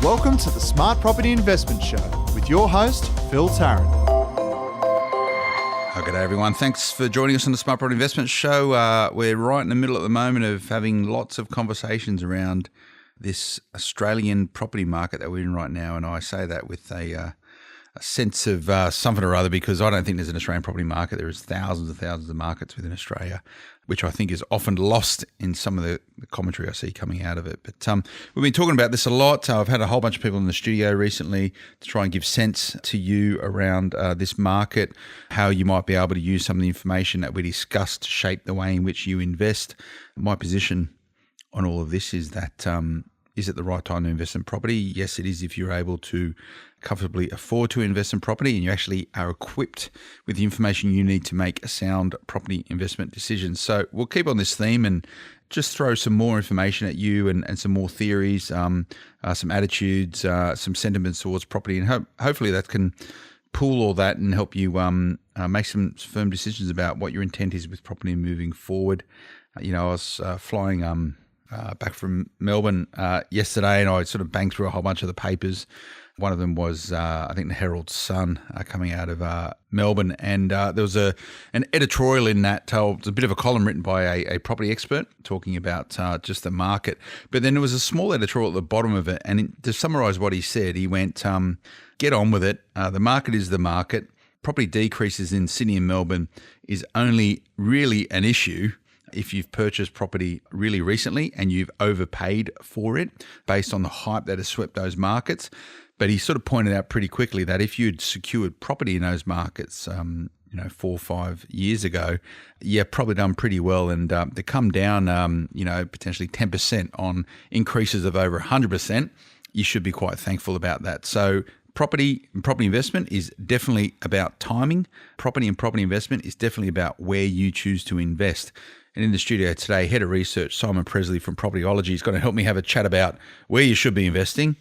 Welcome to the Smart Property Investment Show with your host, Phil Tarrant. Good day, everyone. Thanks for joining us on the Smart Property Investment Show. We're right in the middle at the moment of having lots of conversations around this Australian property market that we're in right now, and I say that with a sense of something or other, because I don't think there's an Australian property market. There's thousands and thousands of markets within Australia, which I think is often lost in some of the commentary I see coming out of it. But we've been talking about this a lot. I've had a whole bunch of people in the studio recently to try and give sense to you around this market, how you might be able to use some of the information that we discussed to shape the way in which you invest. My position on all of this is that is it the right time to invest in property? Yes, it is, if you're able to comfortably afford to invest in property and you actually are equipped with the information you need to make a sound property investment decision. So we'll keep on this theme and just throw some more information at you and some more theories, some attitudes, some sentiments towards property, and hopefully that can pool all that and help you make some firm decisions about what your intent is with property moving forward. I was flying back from Melbourne yesterday, and I sort of banged through a whole bunch of the papers. One of them was, I think, the Herald Sun coming out of Melbourne, and there was an editorial in that. It was a bit of a column written by a property expert talking about just the market. But then there was a small editorial at the bottom of it, and to summarise what he said, he went, get on with it. The market is the market. Property decreases in Sydney and Melbourne is only really an issue if you've purchased property really recently and you've overpaid for it based on the hype that has swept those markets. But he sort of pointed out pretty quickly that if you'd secured property in those markets, 4 or 5 years ago, probably done pretty well. And to come down, potentially 10% on increases of over 100%, you should be quite thankful about that. So property investment is definitely about timing. Property investment is definitely about where you choose to invest. And in the studio today, Head of Research, Simon Pressley from Propertyology, is going to help me have a chat about where you should be investing,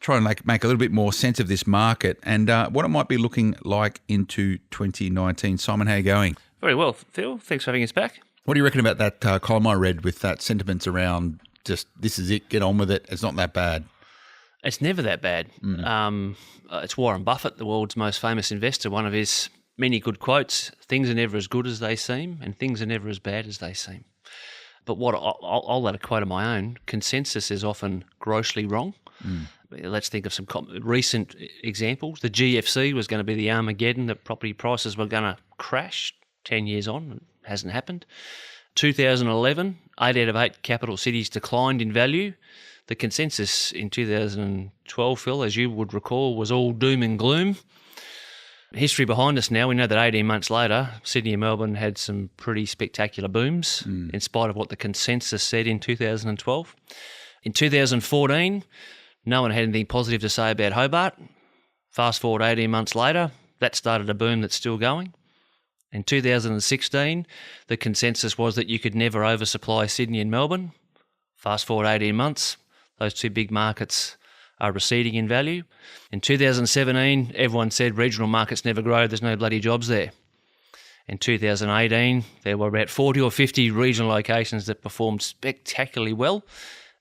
try and make a little bit more sense of this market and what it might be looking like into 2019. Simon, how are you going? Very well, Phil. Thanks for having us back. What do you reckon about that column I read with that sentiments around just this is it, get on with it, it's not that bad? It's never that bad. It's Warren Buffett, the world's most famous investor. One of his many good quotes: things are never as good as they seem and things are never as bad as they seem. But what I'll add a quote of my own: consensus is often grossly wrong. Let's think of some recent examples. The GFC was going to be the Armageddon, that property prices were going to crash 10 years on. It hasn't happened. 2011, 8 out of 8 capital cities declined in value. The consensus in 2012, Phil, as you would recall, was all doom and gloom. History behind us now, we know that 18 months later, Sydney and Melbourne had some pretty spectacular booms in spite of what the consensus said in 2012. In 2014, no one had anything positive to say about Hobart. Fast forward 18 months later, that started a boom that's still going. In 2016, the consensus was that you could never oversupply Sydney and Melbourne. Fast forward 18 months, those two big markets are receding in value. In 2017, everyone said regional markets never grow, there's no bloody jobs there. In 2018, there were about 40 or 50 regional locations that performed spectacularly well,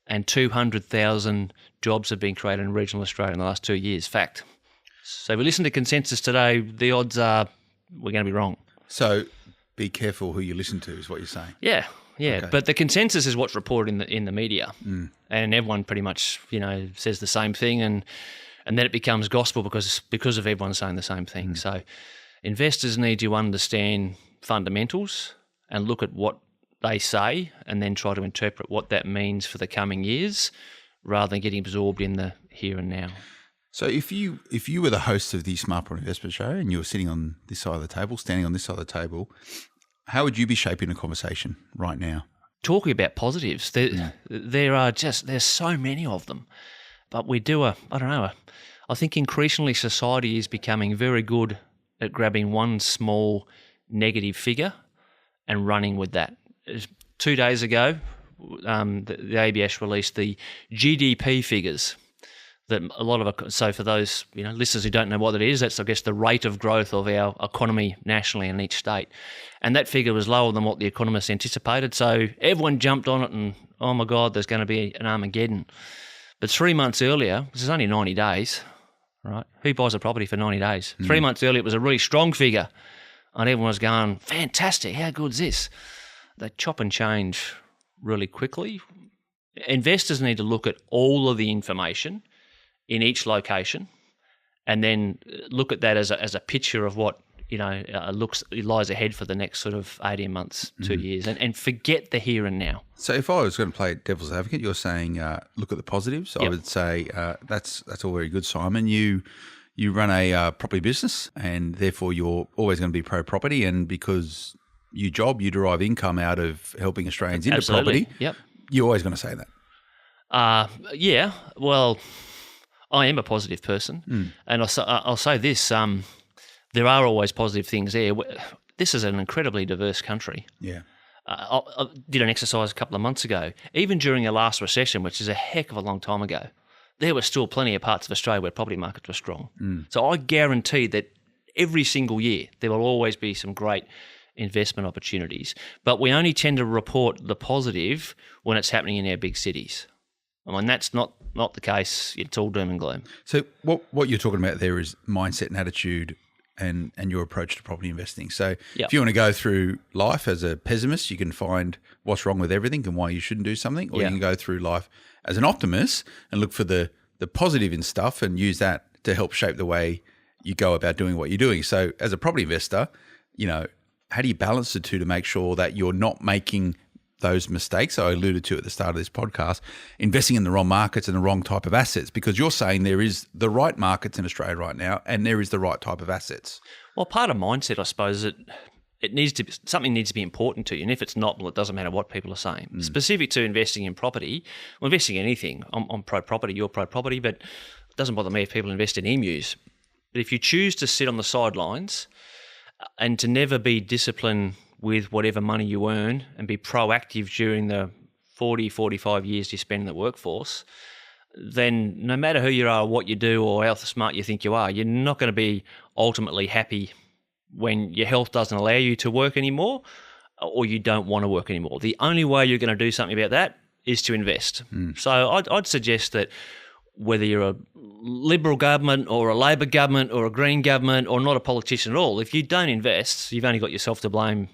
and 200,000 jobs have been created in regional Australia in the last 2 years. Fact. So if we listen to consensus today, the odds are we're going to be wrong. So be careful who you listen to is what you're saying. Yeah. Okay. But the consensus is what's reported in the media, and everyone pretty much says the same thing, and then it becomes gospel because of everyone saying the same thing. So investors need to understand fundamentals and look at what they say, and then try to interpret what that means for the coming years, rather than getting absorbed in the here and now. So if you were the host of the Smart Property Investment Show and you were sitting on this side of the table, standing on this side of the table, how would you be shaping a conversation right now? Talking about positives, there's so many of them, but we do I think increasingly society is becoming very good at grabbing one small negative figure and running with that. 2 days ago, the ABS released the GDP figures. That a lot of, so for those listeners who don't know what it is, that's I guess the rate of growth of our economy nationally in each state, and that figure was lower than what the economists anticipated. So everyone jumped on it, and oh my God, there's going to be an Armageddon. But 3 months earlier, this is only 90 days, right? Who buys a property for 90 days? 3 months earlier, it was a really strong figure. And everyone was going, fantastic, how good's this? They chop and change really quickly. Investors need to look at all of the information in each location and then look at that as a picture of what lies ahead for the next sort of 18 months, 2 years, and forget the here and now. So if I was going to play devil's advocate, you're saying look at the positives. Yep. I would say that's all very good, Simon. You run a property business, and therefore you're always going to be pro-property, and because you derive income out of helping Australians into Absolutely. property. Yep. You're always going to say that. Yeah. Well, I am a positive person, and I'll say this. There are always positive things there. This is an incredibly diverse country. Yeah. I did an exercise a couple of months ago. Even during the last recession, which is a heck of a long time ago, there were still plenty of parts of Australia where property markets were strong. So I guarantee that every single year there will always be some great investment opportunities. But we only tend to report the positive when it's happening in our big cities. I mean, that's not the case. It's all doom and gloom. So what you're talking about there is mindset and attitude and your approach to property investing. So if you want to go through life as a pessimist, you can find what's wrong with everything and why you shouldn't do something, or you can go through life as an optimist and look for the positive in stuff and use that to help shape the way you go about doing what you're doing. So as a property investor, how do you balance the two to make sure that you're not making those mistakes I alluded to at the start of this podcast, investing in the wrong markets and the wrong type of assets? Because you're saying there is the right markets in Australia right now and there is the right type of assets. Well, part of mindset, I suppose, something needs to be important to you. And if it's not, well, it doesn't matter what people are saying. Specific to investing in property, well, investing in anything, I'm pro-property, you're pro-property, but it doesn't bother me if people invest in emus. But if you choose to sit on the sidelines and to never be disciplined with whatever money you earn and be proactive during the 40, 45 years you spend in the workforce, then no matter who you are, what you do, or how smart you think you are, you're not going to be ultimately happy when your health doesn't allow you to work anymore or you don't want to work anymore. The only way you're going to do something about that is to invest. So I'd suggest that whether you're a Liberal government or a Labor government or a Green government or not a politician at all, if you don't invest, you've only got yourself to blame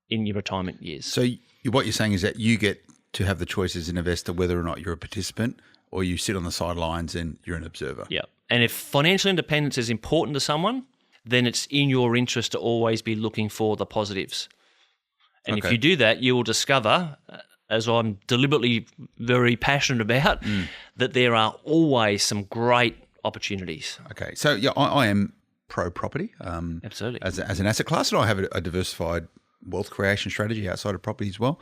in your retirement years. So what you're saying is that you get to have the choice as an investor whether or not you're a participant or you sit on the sidelines and you're an observer. Yeah. And if financial independence is important to someone, then it's in your interest to always be looking for the positives. And if you do that, you will discover, as I'm deliberately very passionate about, that there are always some great opportunities. Okay. So I am pro-property. Absolutely. As an asset class, and I have a diversified wealth creation strategy outside of property as well.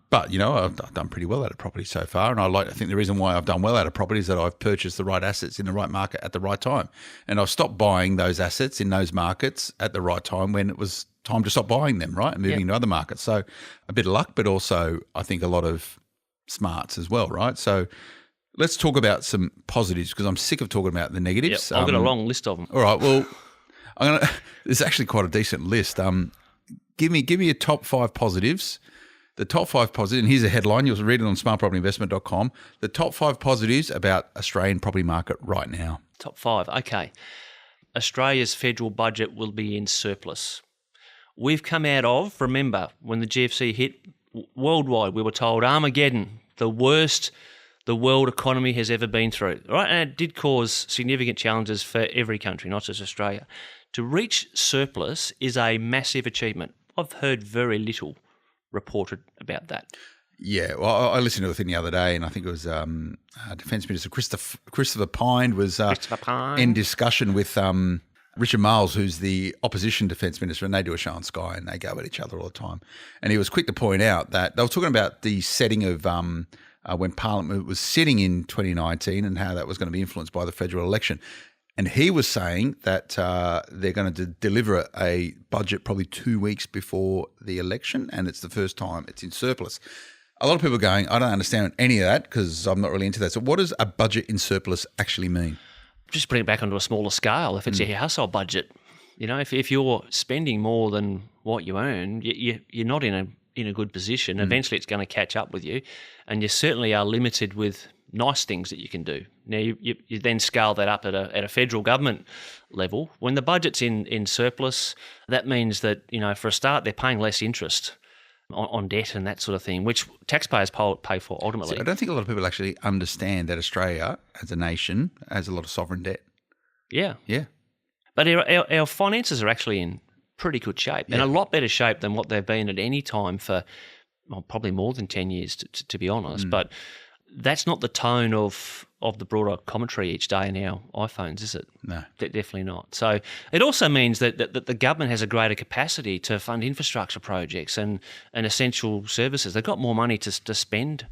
But, I've done pretty well out of property so far. And I think the reason why I've done well out of property is that I've purchased the right assets in the right market at the right time. And I've stopped buying those assets in those markets at the right time when it was time to stop buying them, right? And moving into other markets. So a bit of luck, but also I think a lot of smarts as well, right? So let's talk about some positives because I'm sick of talking about the negatives. Yep, I've got a long list of them. All right. Well, it's actually quite a decent list. Give me your top 5 positives. The top 5 positives, and here's a headline. You'll read it on smartpropertyinvestment.com. The top 5 positives about Australian property market right now. Top 5. Okay. Australia's federal budget will be in surplus. We've come out of, remember, when the GFC hit worldwide, we were told Armageddon, the worst the world economy has ever been through, right? And it did cause significant challenges for every country, not just Australia. To reach surplus is a massive achievement. I've heard very little reported about that. Yeah, well, I listened to a thing the other day, and I think it was Defence Minister Christopher Pyne was in discussion with Richard Marles, who's the opposition Defence Minister, and they do a show on Sky, and they go at each other all the time. And he was quick to point out that they were talking about the setting of when Parliament was sitting in 2019 and how that was going to be influenced by the federal election. And he was saying that they're going to deliver a budget probably 2 weeks before the election, and it's the first time it's in surplus. A lot of people are going, I don't understand any of that because I'm not really into that. So what does a budget in surplus actually mean? Just putting it back onto a smaller scale. If it's your household budget, if you're spending more than what you earn, you're not in a good position. Eventually it's going to catch up with you, and you certainly are limited with nice things that you can do. Now, you then scale that up at a federal government level. When the budget's in surplus, that means that, for a start, they're paying less interest on debt and that sort of thing, which taxpayers pay for ultimately. So I don't think a lot of people actually understand that Australia, as a nation, has a lot of sovereign debt. Yeah. Yeah. But our finances are actually in pretty good shape, and a lot better shape than what they've been at any time for probably more than 10 years, to be honest. But that's not the tone of the broader commentary each day in our iPhones, is it? No. Definitely not. So it also means that the government has a greater capacity to fund infrastructure projects and essential services. They've got more money to spend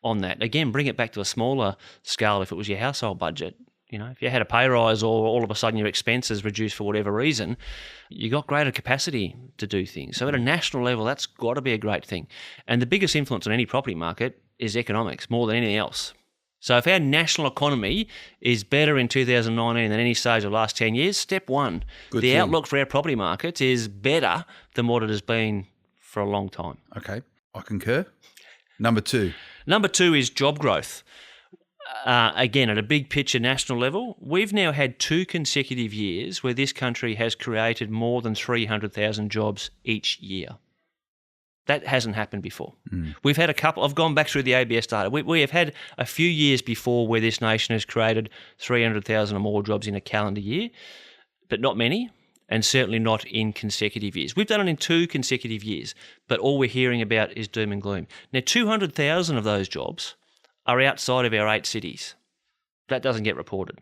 on that. Again, bring it back to a smaller scale if it was your household budget. If you had a pay rise or all of a sudden your expenses reduced for whatever reason, you got greater capacity to do things. So at a national level, that's got to be a great thing. And the biggest influence on any property market is economics, more than anything else. So if our national economy is better in 2019 than any stage of the last 10 years, step one, the outlook for our property market is better than what it has been for a long time. Okay, I concur. Number two. Number two is job growth. Again, at a big picture national level, we've now had 2 consecutive years where this country has created more than 300,000 jobs each year. That hasn't happened before. We've had a couple. I've gone back through the ABS data. We have had a few years before where this nation has created 300,000 or more jobs in a calendar year, but not many, and certainly not in consecutive years. We've done it in 2 consecutive years, but all we're hearing about is doom and gloom. Now, 200,000 of those jobs are outside of our 8 cities. That doesn't get reported.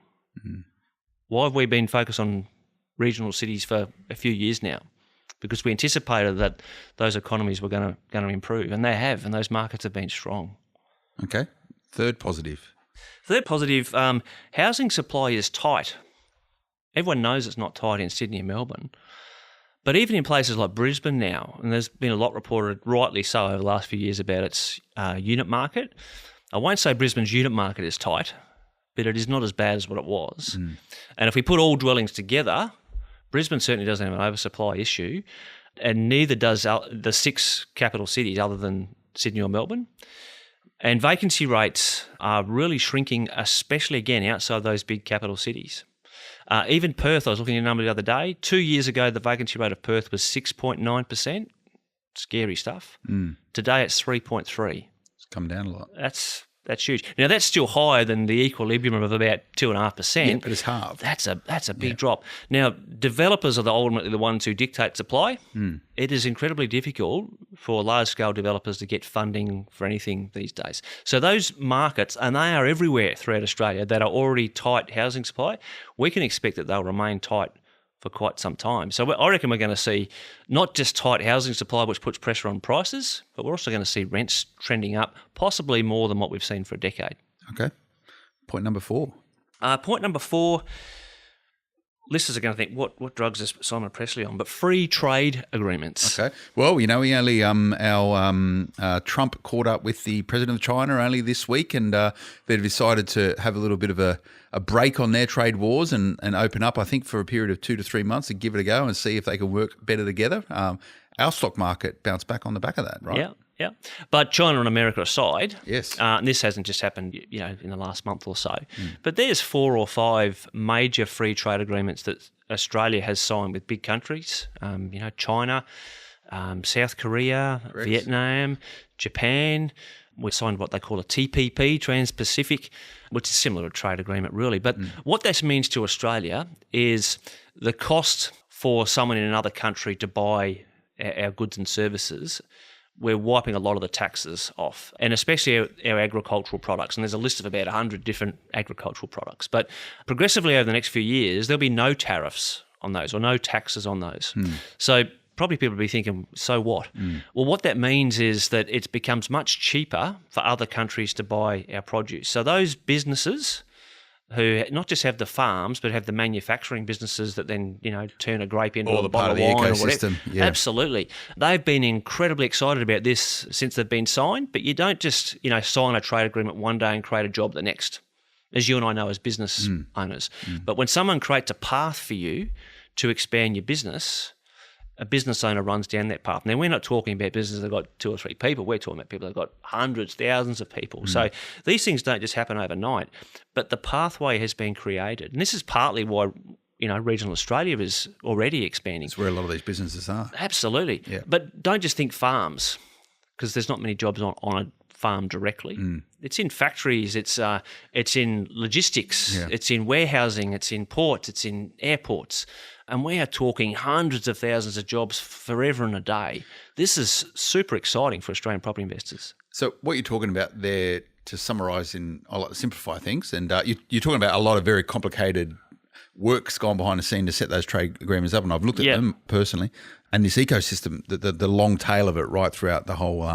Why have we been focused on regional cities for a few years now? Because we anticipated that those economies were going to improve, and they have, and those markets have been strong. Okay. Third positive. Housing supply is tight. Everyone knows it's not tight in Sydney and Melbourne. But even in places like Brisbane now, and there's been a lot reported, rightly so, over the last few years about its unit market. I won't say Brisbane's unit market is tight, but it is not as bad as what it was. And if we put all dwellings together, Brisbane certainly doesn't have an oversupply issue, and neither does the 6 capital cities other than Sydney or Melbourne. And vacancy rates are really shrinking, especially, again, outside those big capital cities. Even Perth, I was looking at a number the other day, 2 years ago, the vacancy rate of Perth was 6.9%. Scary stuff. Today, it's 3.3%. Come down a lot. That's huge. Now that's still higher than the equilibrium of about 2.5%. Yeah, but it's half. That's a big drop. Now developers are ultimately the ones who dictate supply. It is incredibly difficult for large scale developers to get funding for anything these days. So those markets, and they are everywhere throughout Australia, that are already tight housing supply, we can expect that they'll remain tight for quite some time. So I reckon we're going to see not just tight housing supply, which puts pressure on prices, but we're also going to see rents trending up, possibly more than what we've seen for a decade. Okay. Point number 4. Point number 4, listeners are going to think, what drugs is Simon Pressley on? But free trade agreements. Okay. Well, we only our Trump caught up with the president of China only this week, and they've decided to have a little bit of a break on their trade wars and open up, I think, for a period of 2 to 3 months and give it a go and see if they can work better together. Our stock market bounced back on the back of that, right? Yeah. Yeah, but China and America aside, yes, and this hasn't just happened, in the last month or so. But there's 4 or 5 major free trade agreements that Australia has signed with big countries. China, South Korea, Correct. Vietnam, Japan. We signed what they call a TPP, Trans-Pacific, which is similar to a trade agreement, really. But what this means to Australia is the cost for someone in another country to buy our goods and services. We're wiping a lot of the taxes off, and especially our agricultural products. And there's a list of about 100 different agricultural products. But progressively over the next few years, there'll be no tariffs on those or no taxes on those. So probably people will be thinking, so what? Well, what that means is that it becomes much cheaper for other countries to buy our produce. So those businesses who not just have the farms, but have the manufacturing businesses that then, turn a grape into a bottle of wine or whatever. Yeah. Absolutely. They've been incredibly excited about this since they've been signed, but you don't just, sign a trade agreement one day and create a job the next, as you and I know as business owners. But when someone creates a path for you to expand your business, a business owner runs down that path. Now, we're not talking about businesses that have got 2 or 3 people. We're talking about people that have got hundreds, thousands of people. So these things don't just happen overnight, but the pathway has been created. And this is partly why, regional Australia is already expanding. It's where a lot of these businesses are. Absolutely. Yeah. But don't just think farms, because there's not many jobs on a farm directly. It's in factories, it's in logistics, it's in warehousing, it's in ports, it's in airports. And we are talking hundreds of thousands of jobs forever and a day. This is super exciting for Australian property investors. So what you're talking about there, to summarise I like to simplify things, and you're talking about a lot of very complicated work's gone behind the scene to set those trade agreements up, and I've looked at them personally. And this ecosystem, the long tail of it right throughout the whole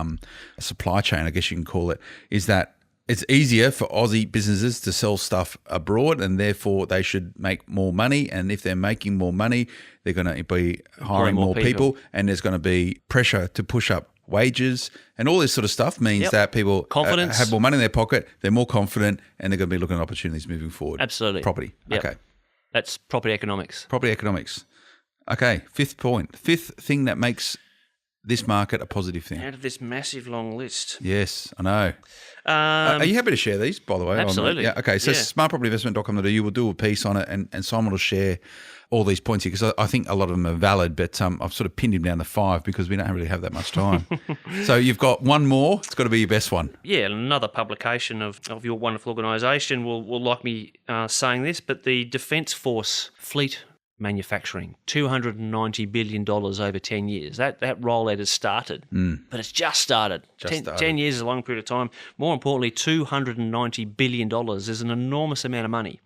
supply chain, I guess you can call it, is that it's easier for Aussie businesses to sell stuff abroad, and therefore they should make more money. And if they're making more money, they're going to be hiring more people, and there's going to be pressure to push up wages, and all this sort of stuff means that people have more money in their pocket, they're more confident, and they're going to be looking at opportunities moving forward. Absolutely. Property. Yep. Okay. That's property economics. Property economics. Okay, fifth point. Fifth thing that makes this market a positive thing. Out of this massive long list. Yes, I know. Are you happy to share these, by the way? Absolutely. Yeah. Okay, so smartpropertyinvestment.com.au, we'll do a piece on it, and Simon will share all these points here, because I think a lot of them are valid, but I've sort of pinned him down to 5 because we don't really have that much time. So you've got one more. It's got to be your best one. Yeah, another publication of your wonderful organisation will like me saying this, but the Defence Force Fleet Manufacturing, $290 billion over 10 years. That rollout has started, but it's just started. 10 years is a long period of time. More importantly, $290 billion is an enormous amount of money.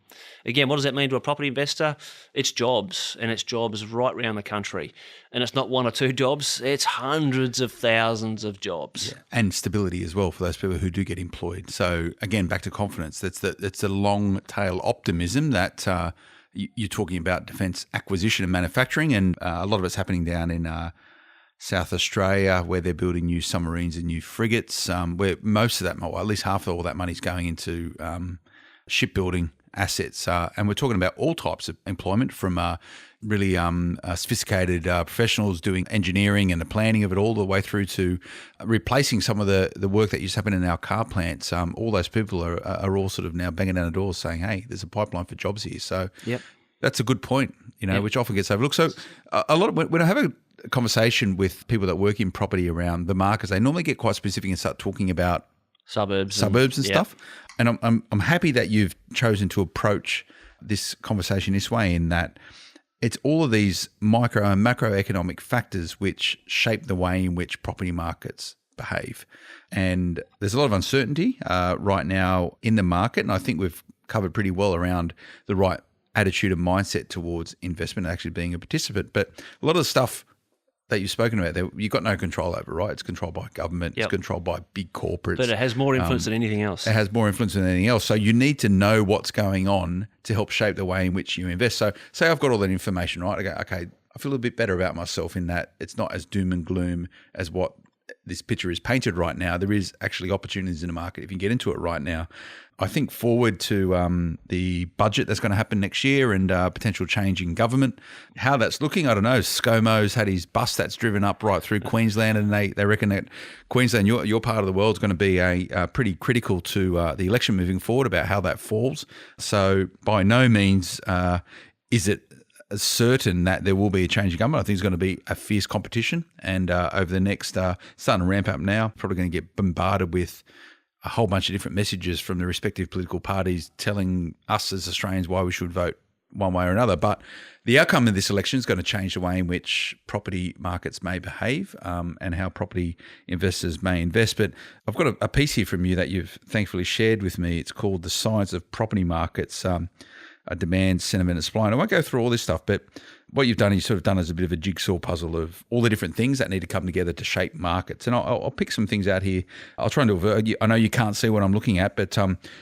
Again, what does that mean to a property investor? It's jobs, and it's jobs right around the country. And it's not 1 or 2 jobs, it's hundreds of thousands of jobs. Yeah. And stability as well for those people who do get employed. So again, back to confidence. That's the long tail optimism that you're talking about defence acquisition and manufacturing, and a lot of it's happening down in South Australia, where they're building new submarines and new frigates, where most of that, or at least half of all that money is going into shipbuilding assets. And we're talking about all types of employment, from really sophisticated professionals doing engineering and the planning of it, all the way through to replacing some of the work that used to happen in our car plants. All those people are all sort of now banging down the doors saying, hey, there's a pipeline for jobs here. So that's a good point, which often gets overlooked. So when I have a conversation with people that work in property around the markets, they normally get quite specific and start talking about suburbs and stuff. And I'm happy that you've chosen to approach this conversation this way, in that it's all of these micro and macroeconomic factors which shape the way in which property markets behave. And there's a lot of uncertainty right now in the market, and I think we've covered pretty well around the right attitude and mindset towards investment and actually being a participant. But a lot of the stuff that you've spoken about there, you've got no control over, right? It's controlled by government. It's controlled by big corporates. But it has more influence than anything else. It has more influence than anything else. So you need to know what's going on to help shape the way in which you invest. So say I've got all that information, right? I go, okay, I feel a bit better about myself in that it's not as doom and gloom as what this picture is painted right now. There is actually opportunities in the market if you get into it right now. I think forward to the budget that's going to happen next year, and potential change in government. How that's looking, I don't know. ScoMo's had his bus that's driven up right through Queensland, and they reckon that Queensland, your part of the world, is going to be a pretty critical to the election moving forward about how that falls. So by no means is it certain that there will be a change in government. I think it's going to be a fierce competition, and over the next, starting to ramp up now, probably going to get bombarded with a whole bunch of different messages from the respective political parties telling us as Australians why we should vote one way or another. But the outcome of this election is going to change the way in which property markets may behave, and how property investors may invest. But I've got a piece here from you that you've thankfully shared with me. It's called The Science of Property Markets, Demand, Sentiment and Supply. And I won't go through all this stuff, but what you've done is sort of done as a bit of a jigsaw puzzle of all the different things that need to come together to shape markets. And I'll pick some things out here. I'll try and do I know you can't see what I'm looking at, but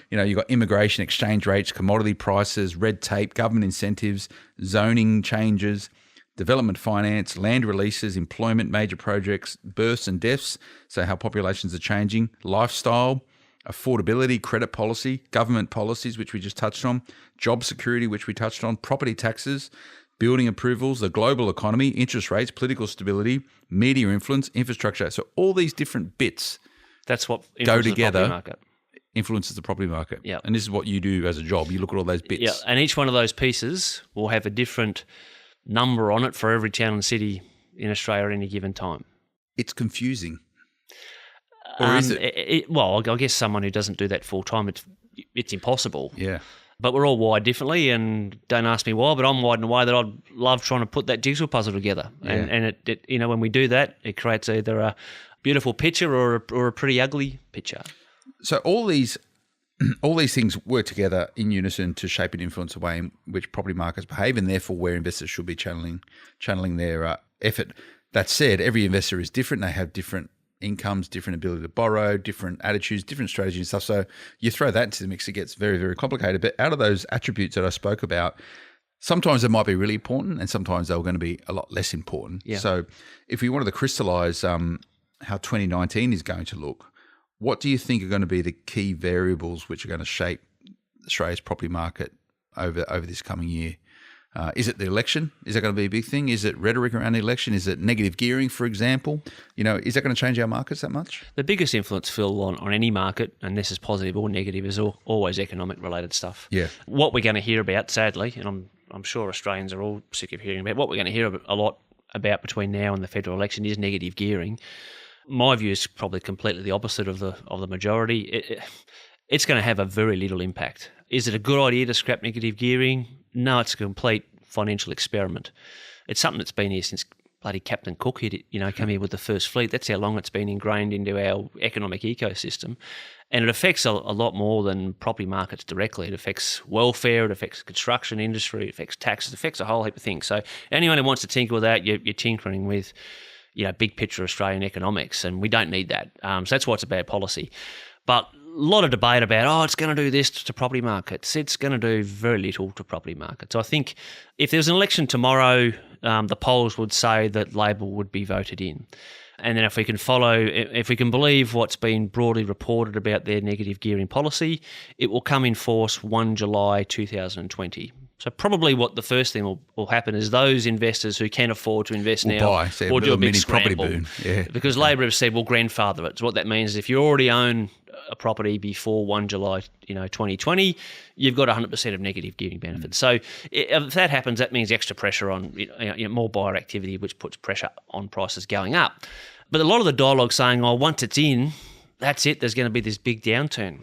you've got immigration, exchange rates, commodity prices, red tape, government incentives, zoning changes, development finance, land releases, employment, major projects, births and deaths, so how populations are changing, lifestyle, affordability, credit policy, government policies, which we just touched on, job security, which we touched on, property taxes, building approvals, the global economy, interest rates, political stability, media influence, infrastructure. So all these different bits That's what go influences the together, property market. influences the property market. Yeah. And this is what you do as a job. You look at all those bits. Yeah, and each one of those pieces will have a different number on it for every town and city in Australia at any given time. It's confusing. Or is it? Well, I guess someone who doesn't do that full time, it's impossible. Yeah. But we're all wired differently, and don't ask me why, but I'm wired in a way that I'd love trying to put that jigsaw puzzle together. Yeah. And it when we do that, it creates either a beautiful picture or a pretty ugly picture. So all these things work together in unison to shape and influence the way in which property markets behave, and therefore where investors should be channeling their effort. That said, every investor is different. They have different incomes, different ability to borrow, different attitudes, different strategies and stuff. So you throw that into the mix, it gets very, very complicated. But out of those attributes that I spoke about, sometimes they might be really important and sometimes they're going to be a lot less important. Yeah. So if we wanted to crystallise how 2019 is going to look, what do you think are going to be the key variables which are going to shape Australia's property market over this coming year? Is it the election? Is that going to be a big thing? Is it rhetoric around the election? Is it negative gearing, for example? Is that going to change our markets that much? The biggest influence, Phil, on any market, and this is positive or negative, is always economic-related stuff. Yeah. What we're going to hear about, sadly, and I'm sure Australians are all sick of hearing about, what we're going to hear a lot about between now and the federal election is negative gearing. My view is probably completely the opposite of the majority. It's going to have a very little impact. Is it a good idea to scrap negative gearing? No, it's a complete financial experiment. It's something that's been here since bloody Captain Cook came here with the first fleet. That's how long it's been ingrained into our economic ecosystem. And it affects a lot more than property markets directly. It affects welfare, it affects the construction industry, it affects taxes, it affects a whole heap of things. So anyone who wants to tinker with that, you're tinkering with big picture Australian economics, and we don't need that. So that's why it's a bad policy. But a lot of debate about, it's going to do this to property markets. It's going to do very little to property markets. I think if there's an election tomorrow, the polls would say that Labor would be voted in. And then if we can believe what's been broadly reported about their negative gearing policy, it will come in force 1 July 2020. So probably what the first thing will happen is those investors who can afford to invest now will do a big scramble. Property boom. Yeah. Because Labor have said, grandfather it. So what that means is if you already own a property before 1 July 2020, you've got 100% of negative gearing benefits. So if that happens, that means extra pressure on more buyer activity, which puts pressure on prices going up. But a lot of the dialogue saying, once it's in, that's it, there's going to be this big downturn.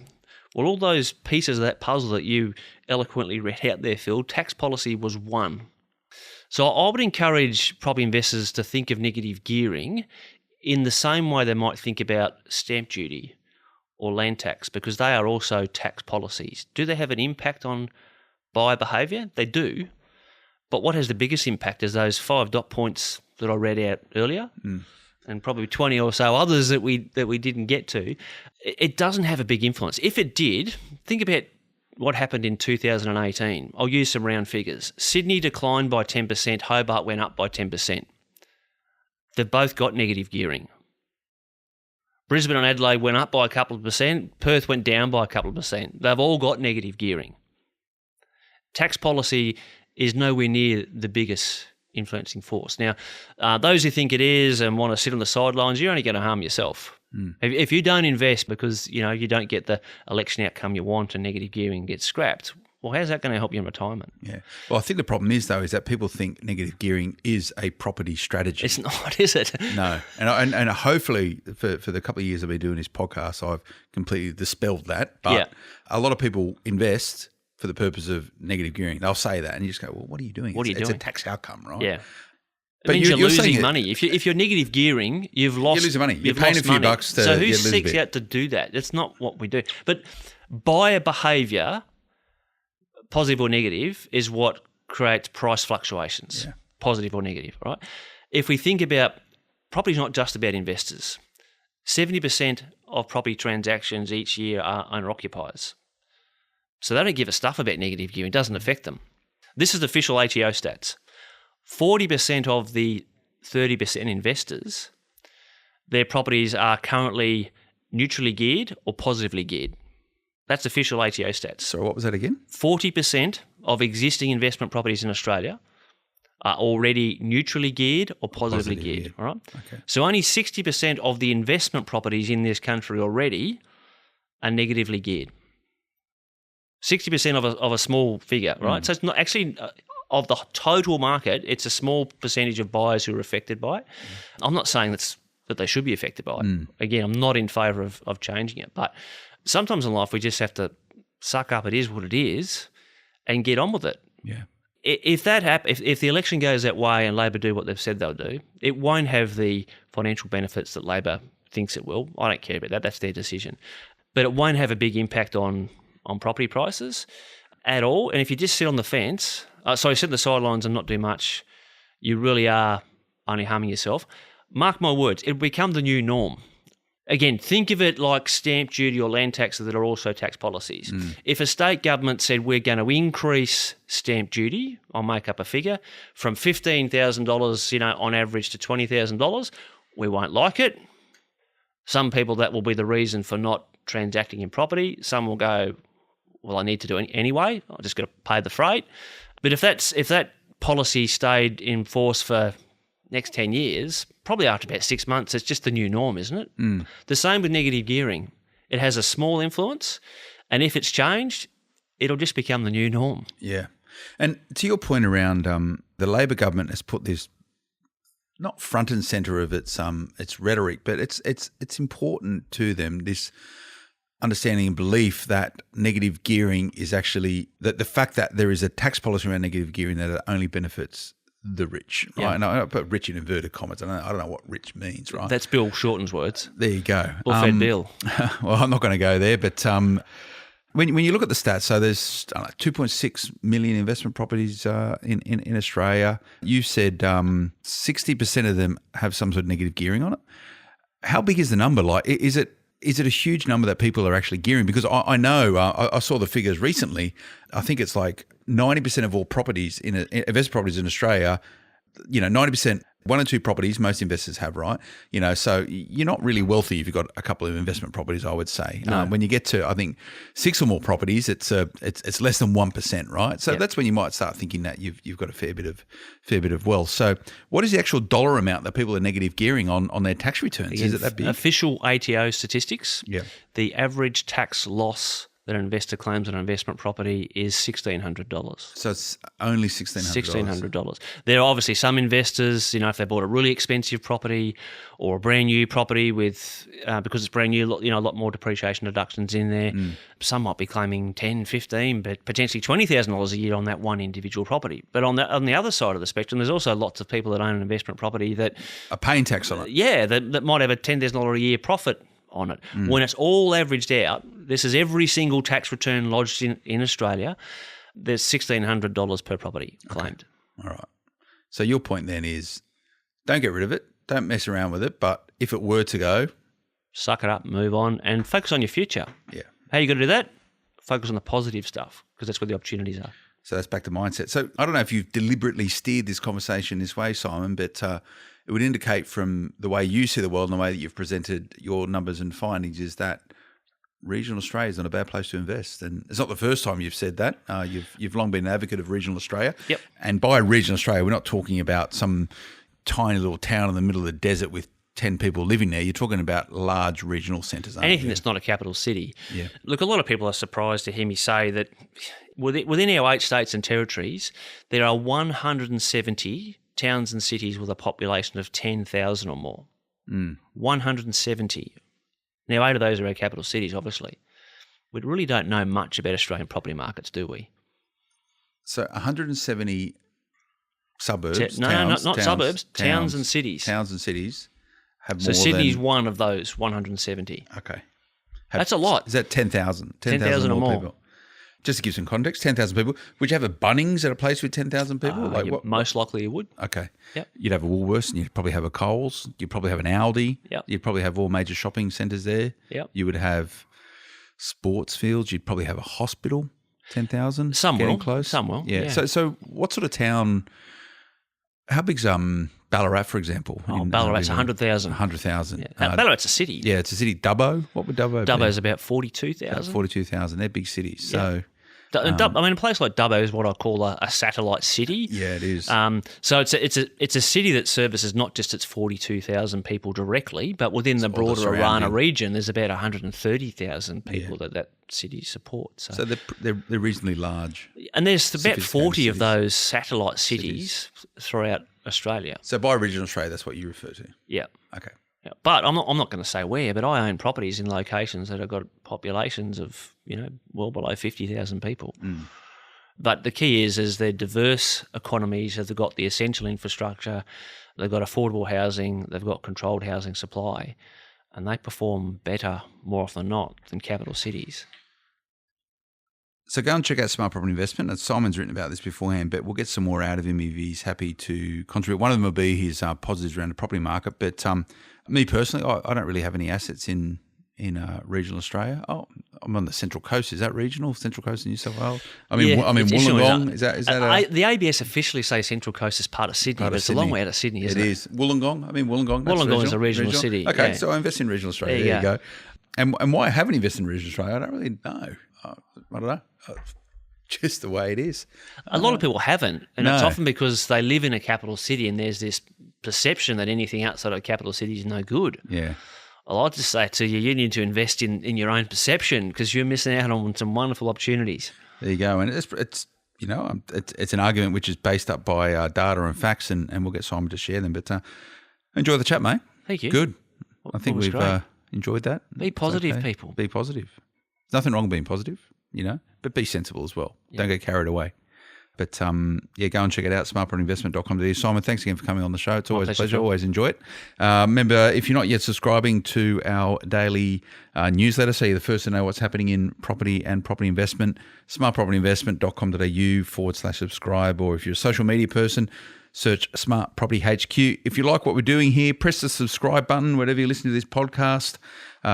Well, all those pieces of that puzzle that you eloquently read out there, Phil, tax policy was one. So I would encourage property investors to think of negative gearing in the same way they might think about stamp duty or land tax, because they are also tax policies. Do they have an impact on buyer behaviour? They do. But what has the biggest impact is those 5 dot points that I read out earlier, and probably 20 or so others that we didn't get to. It doesn't have a big influence. If it did, think about what happened in 2018. I'll use some round figures. Sydney declined by 10%, Hobart went up by 10%. They've both got negative gearing. Brisbane and Adelaide went up by a couple of percent. Perth went down by a couple of percent. They've all got negative gearing. Tax policy is nowhere near the biggest influencing force. Now, those who think it is and want to sit on the sidelines, you're only going to harm yourself. If you don't invest because you don't get the election outcome you want and negative gearing gets scrapped, well, how's that going to help you in retirement? Yeah. Well, I think the problem is, though, is that people think negative gearing is a property strategy. It's not, is it? No. And hopefully for the couple of years I've been doing this podcast, I've completely dispelled that. But a lot of people invest for the purpose of negative gearing. They'll say that and you just go, well, what are you doing? What are you doing? It's a tax outcome, right? Yeah. But it means you're losing saying money. If you're negative gearing, you've lost. You're losing money. You're paying a few bucks to So who lose a seeks bit. out to do that? That's not what we do. But buyer behaviour, positive or negative, is what creates price fluctuations, positive or negative, right? If we think about property is not just about investors. 70% of property transactions each year are owner-occupiers. So they don't give a stuff about negative gearing. It doesn't affect them. This is the official ATO stats. 40% of the 30% investors, their properties are currently neutrally geared or positively geared. That's official ATO stats. So what was that again? 40% of existing investment properties in Australia are already neutrally geared or positively geared. All right. Okay. So only 60% of the investment properties in this country already are negatively geared. 60% of a small figure, right? So it's not actually of the total market. It's a small percentage of buyers who are affected by it. I'm not saying that they should be affected by it. Again, I'm not in favour of changing it. But sometimes in life we just have to suck up. It is what it is, and get on with it. Yeah. If that happens, if the election goes that way and Labor do what they've said they'll do, it won't have the financial benefits that Labor thinks it will. I don't care about that. That's their decision. But it won't have a big impact on property prices at all. And if you just sit on the fence, sit on the sidelines and not do much, you really are only harming yourself. Mark my words, it'll become the new norm. Again, think of it like stamp duty or land tax that are also tax policies. If a state government said we're going to increase stamp duty, I'll make up a figure, from $15,000, on average to $20,000, we won't like it. Some people, that will be the reason for not transacting in property. Some will go, well, I need to do it anyway. I just got to pay the freight. But if that policy stayed in force for next 10 years, probably after about 6 months, it's just the new norm, isn't it? The same with negative gearing. It has a small influence, and if it's changed, it'll just become the new norm. Yeah. And to your point around the Labor government has put this not front and centre of its rhetoric, but it's important to them, this understanding and belief that negative gearing is actually the fact that there is a tax policy around negative gearing that it only benefits the rich, right? Yeah. And I put rich in inverted commas. I don't know what rich means, right? That's Bill Shorten's words. There you go. Well-fed Bill. Well, I'm not going to go there, but when you look at the stats, so there's 2.6 million investment properties in Australia. You said 60% of them have some sort of negative gearing on it. How big is the number? Like, is it a huge number that people are actually gearing? Because I know I saw the figures recently. I think it's like 90% of all properties investment properties in Australia. 90%. 1 or 2 properties most investors have, right? So you're not really wealthy if you've got a couple of investment properties, I would say. No. When you get to, I think, 6 or more properties, it's less than 1%, right? So that's when you might start thinking that you've got a fair bit of wealth. So what is the actual dollar amount that people are negative gearing on their tax returns? Is it that big? Official ATO statistics. Yeah. The average tax loss that an investor claims on an investment property is $1,600. So it's only $1,600. $1,600. There are obviously some investors, if they bought a really expensive property or a brand new property with, because it's brand new, a lot more depreciation deductions in there. Some might be claiming 10, 15, but potentially $20,000 a year on that one individual property. But on the other side of the spectrum, there's also lots of people that own an investment property that are paying tax on it. Yeah, that might have a $10,000 a year profit on it. When it's all averaged out, this is every single tax return lodged in Australia, there's $1,600 per property claimed. Okay. All right. So your point then is don't get rid of it, don't mess around with it, but if it were to go, suck it up, move on, and focus on your future. Yeah. How you got to do that? Focus on the positive stuff, because that's where the opportunities are. So that's back to mindset. So I don't know if you've deliberately steered this conversation this way, Simon, but it would indicate from the way you see the world and the way that you've presented your numbers and findings is that regional Australia is not a bad place to invest. And it's not the first time you've said that. You've long been an advocate of regional Australia. Yep. And by regional Australia, we're not talking about some tiny little town in the middle of the desert with 10 people living there. You're talking about large regional centres. Anything that's not a capital city. Yeah. Look, a lot of people are surprised to hear me say that within our 8 states and territories, there are 170 towns and cities with a population of 10,000 or more. 170. Now, 8 of those are our capital cities, obviously. We really don't know much about Australian property markets, do we? So 170 suburbs, not suburbs, towns and cities. Towns and cities have more than... So Sydney's one of those 170. Okay. That's a lot. Is that 10,000? 10,000 or more. People. Just to give some context, 10,000 people. Would you have a Bunnings at a place with 10,000 people? What? Most likely you would. Okay. Yep. You'd have a Woolworths and you'd probably have a Coles. You'd probably have an Aldi. Yep. You'd probably have all major shopping centres there. Yep. You would have sports fields. You'd probably have a hospital, 10,000. Some getting will. Close. Some will. Yeah. Yeah. So what sort of town, how big's Ballarat, for example? Ballarat's 100,000. 100,000. Yeah. Ballarat's a city. Yeah, it's a city. Dubbo, what would Dubbo be? Dubbo's about 42,000. 42,000. They're big cities. So A place like Dubbo is what I call a satellite city. Yeah, it is. So it's a city that services not just its 42,000 people directly, but within the broader Arana region, there's about 130,000 people that city supports. So they're reasonably large. And there's about 40 of those satellite cities throughout Australia. So by regional Australia, that's what you refer to? Yeah. Okay. Yeah. But I'm not going to say where, but I own properties in locations that have got populations of, well below 50,000 people. Mm. But the key is they're diverse economies. They've got the essential infrastructure, they've got affordable housing, they've got controlled housing supply, and they perform better more often than not than capital cities. So go and check out Smart Property Investment. And Simon's written about this beforehand, but we'll get some more out of him if he's happy to contribute. One of them will be his positives around the property market. But me personally, I don't really have any assets in regional Australia. Oh, I'm on the Central Coast. Is that regional? Central Coast in New South Wales? Wollongong. Is that the ABS officially say Central Coast is part of Sydney, but it's a long way out of Sydney, isn't it? It is. Wollongong. Wollongong is a regional city. Okay, yeah. so I invest in regional Australia. There you go. And why I haven't invested in regional Australia, I don't really know. I don't know. Just the way it is. A lot of people haven't, and it's often because they live in a capital city and there's this perception that anything outside of a capital city is no good. Yeah. Well, I'll just say to you, you need to invest in your own perception because you're missing out on some wonderful opportunities. There you go. And it's an argument which is based up by data and facts, and we'll get Simon to share them. But enjoy the chat, mate. Thank you. Good. I think we've enjoyed that. Be positive, people. Be positive. There's nothing wrong with being positive, but be sensible as well. Yeah. Don't get carried away. But go and check it out, smartpropertyinvestment.com.au. Simon, thanks again for coming on the show. It's always a pleasure. Always enjoy it. Remember, if you're not yet subscribing to our daily newsletter, so you're the first to know what's happening in property and property investment, smartpropertyinvestment.com.au/subscribe. Or if you're a social media person, search Smart Property HQ. If you like what we're doing here, press the subscribe button wherever you listen to this podcast,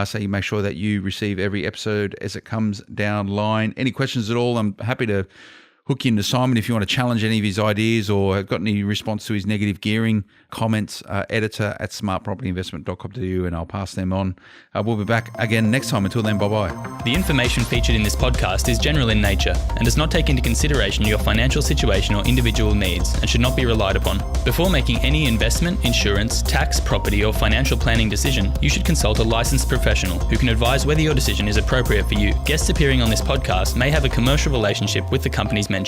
so you make sure that you receive every episode as it comes down line. Any questions at all, I'm happy to hook you into Simon if you want to challenge any of his ideas or have got any response to his negative gearing comments, editor@smartpropertyinvestment.com.au, and I'll pass them on. We'll be back again next time. Until then, bye-bye. The information featured in this podcast is general in nature and does not take into consideration your financial situation or individual needs and should not be relied upon. Before making any investment, insurance, tax, property or financial planning decision, you should consult a licensed professional who can advise whether your decision is appropriate for you. Guests appearing on this podcast may have a commercial relationship with the companies mentioned.